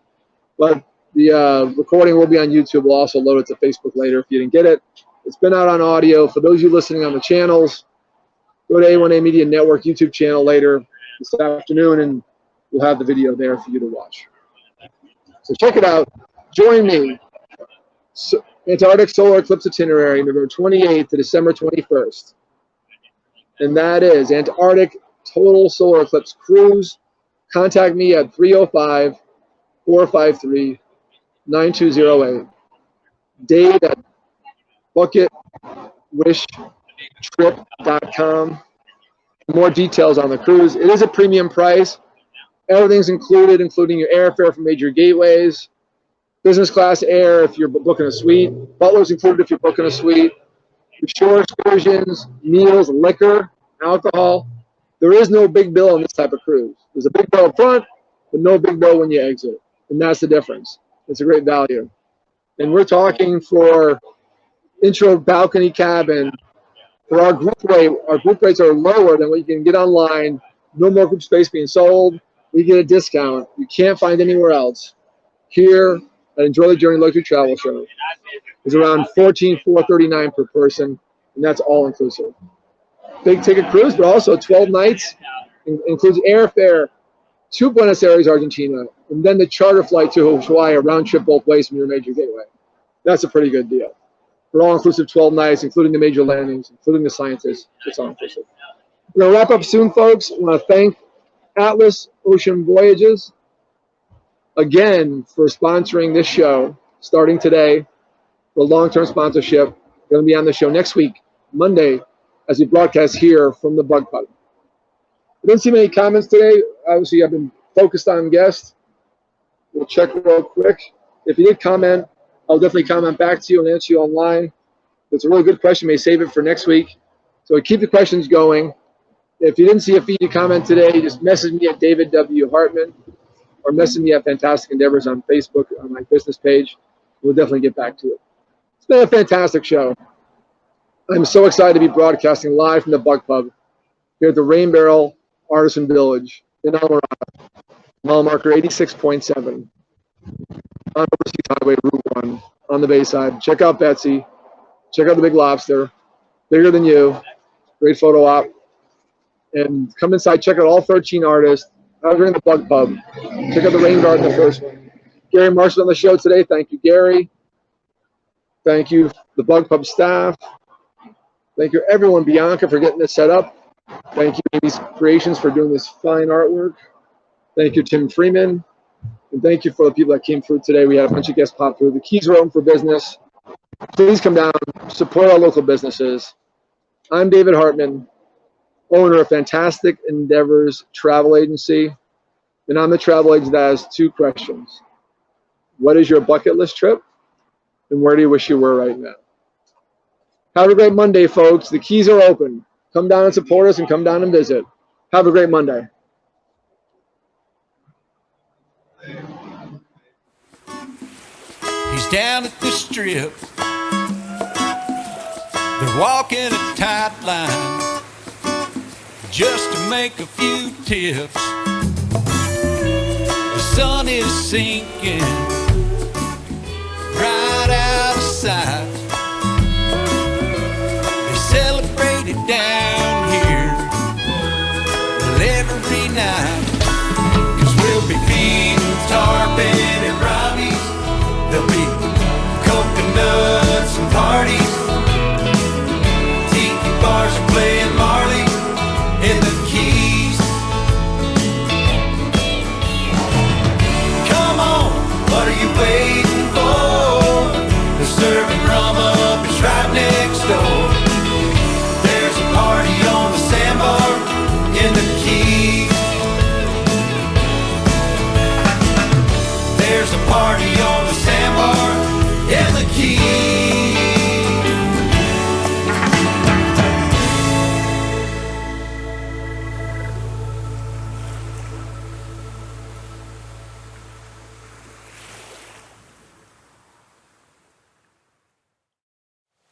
But the recording will be on YouTube. We'll also load it to Facebook later if you didn't get it. It's been out on audio. For those of you listening on the channels, go to A1A Media Network YouTube channel later this afternoon and we'll have the video there for you to watch. So check it out. Join me. Antarctic Solar Eclipse Itinerary, November 28th to December 21st. And that is Antarctic Total Solar Eclipse Cruise. Contact me at 305-453-9208. Dave at bucketwishtrip.com. More details on the cruise. It is a premium price. Everything's included, including your airfare from major gateways, business class air if you're booking a suite, butler's included if you're booking a suite, shore excursions, meals, liquor, alcohol. There is no big bill on this type of cruise. There's a big bill up front, but no big bill when you exit. And that's the difference. It's a great value. And we're talking for intro balcony cabin. For our group rates are lower than what you can get online. No more group space being sold. We get a discount you can't find anywhere else. Here at Enjoy the Journey Luxury Travel Show is around $14,439 per person, and that's all inclusive. Big ticket cruise, but also 12 nights. Includes airfare to Buenos Aires, Argentina, and then the charter flight to Hawaii, a round trip both ways from your major gateway. That's a pretty good deal. For all-inclusive 12 nights, including the major landings, including the scientists, it's all-inclusive. We're going to wrap up soon, folks. I want to thank Atlas Ocean Voyages again for sponsoring this show, starting today, for long-term sponsorship. Going to be on the show next week, Monday, as we broadcast here from the Bug Pub. I didn't see many comments today. Obviously, I've been focused on guests. We'll check real quick. If you did comment, I'll definitely comment back to you and answer you online. It's a really good question. May save it for next week. So keep the questions going. If you didn't see a feed comment today, just message me at David W. Hartman or message me at Fantastic Endeavors on Facebook on my business page. We'll definitely get back to it. It's been a fantastic show. I'm so excited to be broadcasting live from the Bug Pub here at the Rain Barrel Artisan Village in Islamorada, mile marker 86.7 on Overseas Highway Route 1 on the Bayside. Check out Betsy. Check out the Big Lobster. Bigger than you. Great photo op. And come inside. Check out all 13 artists. We're in the Bug Pub. Check out the Rain Garden, the first one. Gary Marshall on the show today. Thank you, Gary. Thank you, the Bug Pub staff. Thank you, everyone. Bianca for getting this set up. Thank you, Amy's Creations, for doing this fine artwork. Thank you, Tim Freeman. And thank you for the people that came through today. We had a bunch of guests pop through. The keys are open for business. Please come down, support our local businesses. I'm David Hartman, owner of Fantastic Endeavors Travel Agency. And I'm the travel agent that has two questions. What is your bucket list trip? And where do you wish you were right now? Have a great Monday, folks. The keys are open. Come down and support us and come down and visit. Have a great Monday. He's down at the strip. They're walking a tight line just to make a few tips. The sun is sinking right out of sight.